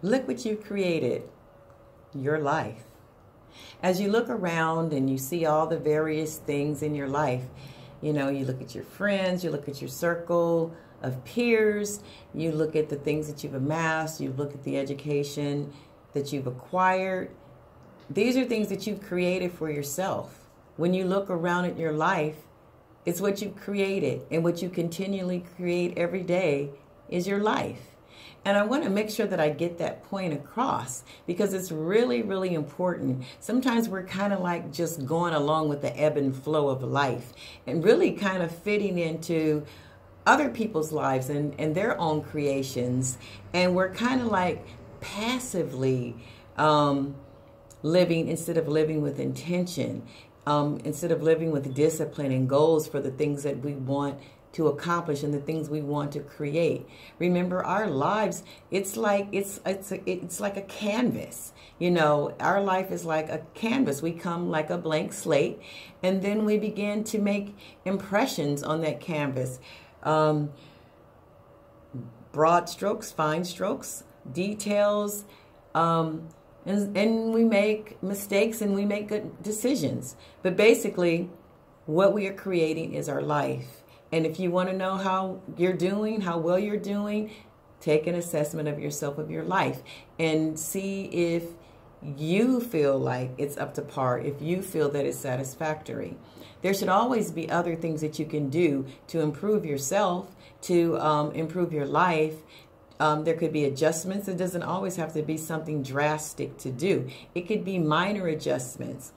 Look what you've created, your life. As you look around and you see all the various things in your life, you know, you look at your friends, you look at your circle of peers, you look at the things that you've amassed, you look at the education that you've acquired. These are things that you've created for yourself. When you look around at your life, it's what you've created, and what you continually create every day is your life. And I want to make sure that I get that point across, because it's really, really important. Sometimes we're kind of like just going along with the ebb and flow of life and really kind of fitting into other people's lives and their own creations. And we're kind of like passively living instead of living with intention, instead of living with discipline and goals for the things that we want to accomplish and the things we want to create. Remember, our lives, it's like a canvas. You know, our life is like a canvas. We come like a blank slate, and then we begin to make impressions on that canvas. Broad strokes, fine strokes, details, and we make mistakes and we make good decisions. But basically, what we are creating is our life. And if you want to know how you're doing, how well you're doing, take an assessment of yourself, of your life, and see if you feel like it's up to par, if you feel that it's satisfactory. There should always be other things that you can do to improve yourself, to improve your life. There could be adjustments. It doesn't always have to be something drastic to do. It could be minor adjustments.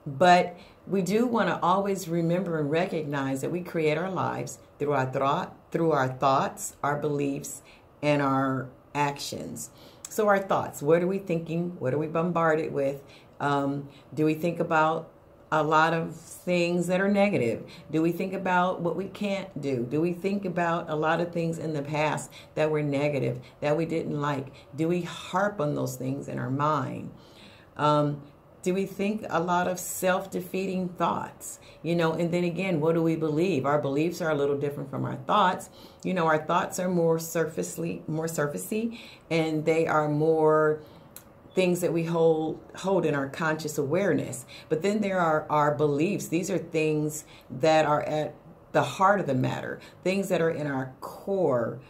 But we do want to always remember and recognize that we create our lives through our thoughts, our beliefs, and our actions. So our thoughts, what are we thinking? What are we bombarded with? Do we think about a lot of things that are negative? Do we think about what we can't do? Do we think about a lot of things in the past that were negative, that we didn't like? Do we harp on those things in our mind? Do we think a lot of self-defeating thoughts? You know, and then again, what do we believe? Our beliefs are a little different from our thoughts. You know, our thoughts are more surfacey, and they are more things that we hold in our conscious awareness. But then there are our beliefs. These are things that are at the heart of the matter, things that are in our core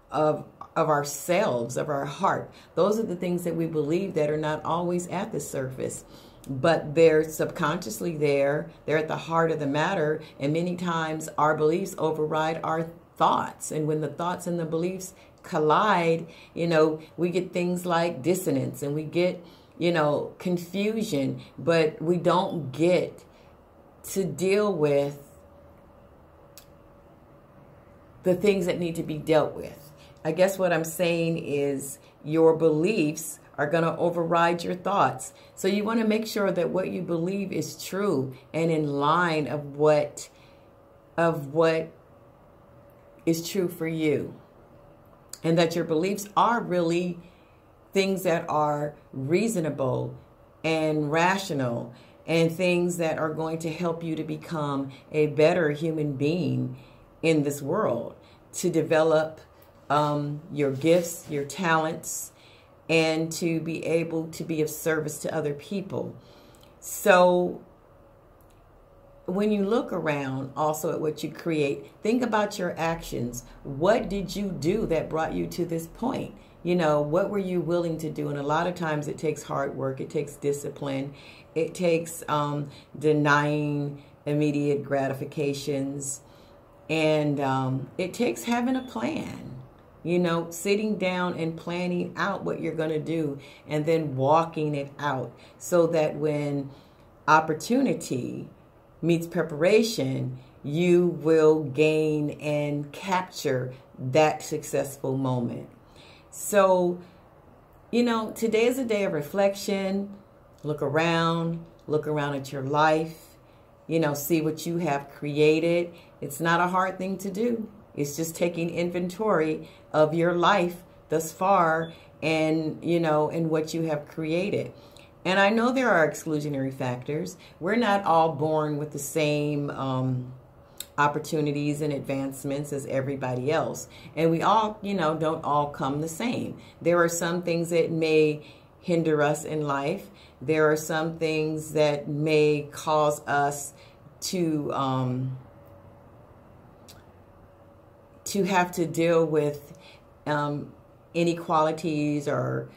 of ourselves, of our heart. Those are the things that we believe that are not always at the surface, but they're subconsciously there. They're at the heart of the matter. And many times our beliefs override our thoughts. And when the thoughts and the beliefs collide, you know, we get things like dissonance, and we get, you know, confusion, but we don't get to deal with the things that need to be dealt with. I guess what I'm saying is your beliefs are going to override your thoughts. So you want to make sure that what you believe is true and in line of what is true for you. And that your beliefs are really things that are reasonable and rational, and things that are going to help you to become a better human being in this world, to develop your gifts, your talents, and to be able to be of service to other people. So when you look around also at what you create, think about your actions. What did you do that brought you to this point? You know, what were you willing to do? And a lot of times it takes hard work. It takes discipline. It takes denying immediate gratifications. And it takes having a plan. You know, sitting down and planning out what you're going to do and then walking it out, so that when opportunity meets preparation, you will gain and capture that successful moment. So, you know, today is a day of reflection. Look around at your life, you know, see what you have created. It's not a hard thing to do. It's just taking inventory of your life thus far, and, you know, and what you have created. And I know there are exclusionary factors. We're not all born with the same opportunities and advancements as everybody else. And we all, don't all come the same. There are some things that may hinder us in life. There are some things that may cause us to have to deal with inequalities or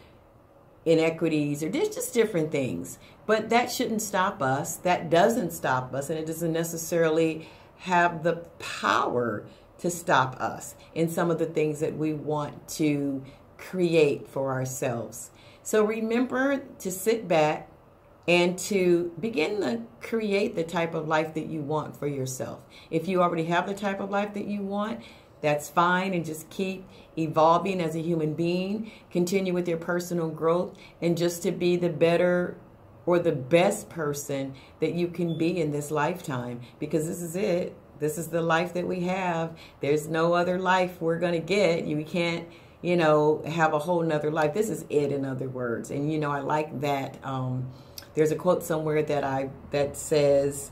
inequities, or there's just different things. But that shouldn't stop us. That doesn't stop us, and it doesn't necessarily have the power to stop us in some of the things that we want to create for ourselves. So remember to sit back and to begin to create the type of life that you want for yourself. If you already have the type of life that you want, that's fine, and just keep evolving as a human being. Continue with your personal growth, and just to be the better or the best person that you can be in this lifetime, because this is it. This is the life that we have. There's no other life we're going to get. You can't, have a whole nother life. This is it, in other words. And, I like that. There's a quote somewhere that says,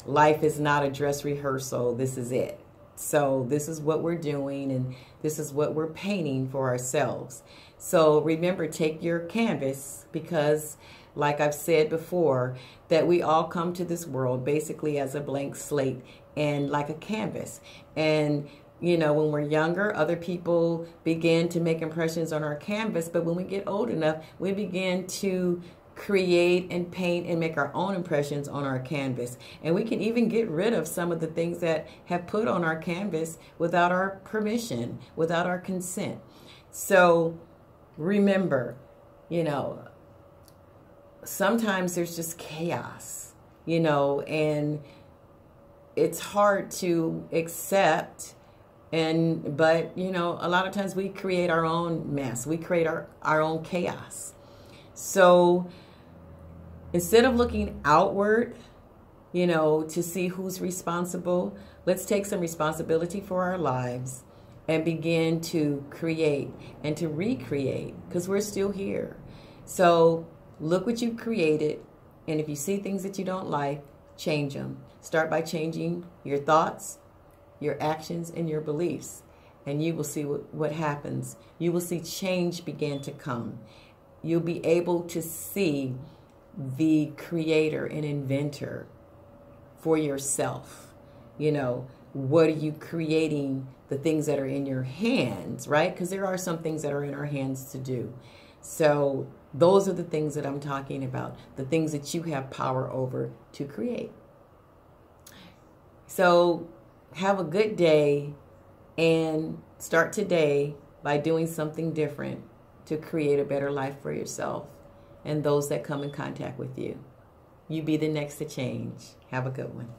life is not a dress rehearsal. This is it. So this is what we're doing, and this is what we're painting for ourselves. So remember, take your canvas, because like I've said before, that we all come to this world basically as a blank slate and like a canvas. And when we're younger, other people begin to make impressions on our canvas. But when we get old enough, we begin to create and paint and make our own impressions on our canvas. And we can even get rid of some of the things that have put on our canvas without our permission, without our consent. So remember, sometimes there's just chaos, and it's hard to accept. But a lot of times we create our own mess. We create our own chaos. So instead of looking outward, to see who's responsible, let's take some responsibility for our lives and begin to create and to recreate, because we're still here. So look what you've created, and if you see things that you don't like, change them. Start by changing your thoughts, your actions, and your beliefs, and you will see what happens. You will see change begin to come. You'll be able to see the creator and inventor for yourself. What are you creating? The things that are in your hands, right? Because there are some things that are in our hands to do. So those are the things that I'm talking about, the things that you have power over to create. So have a good day, and start today by doing something different to create a better life for yourself and those that come in contact with you. You be the next to change. Have a good one.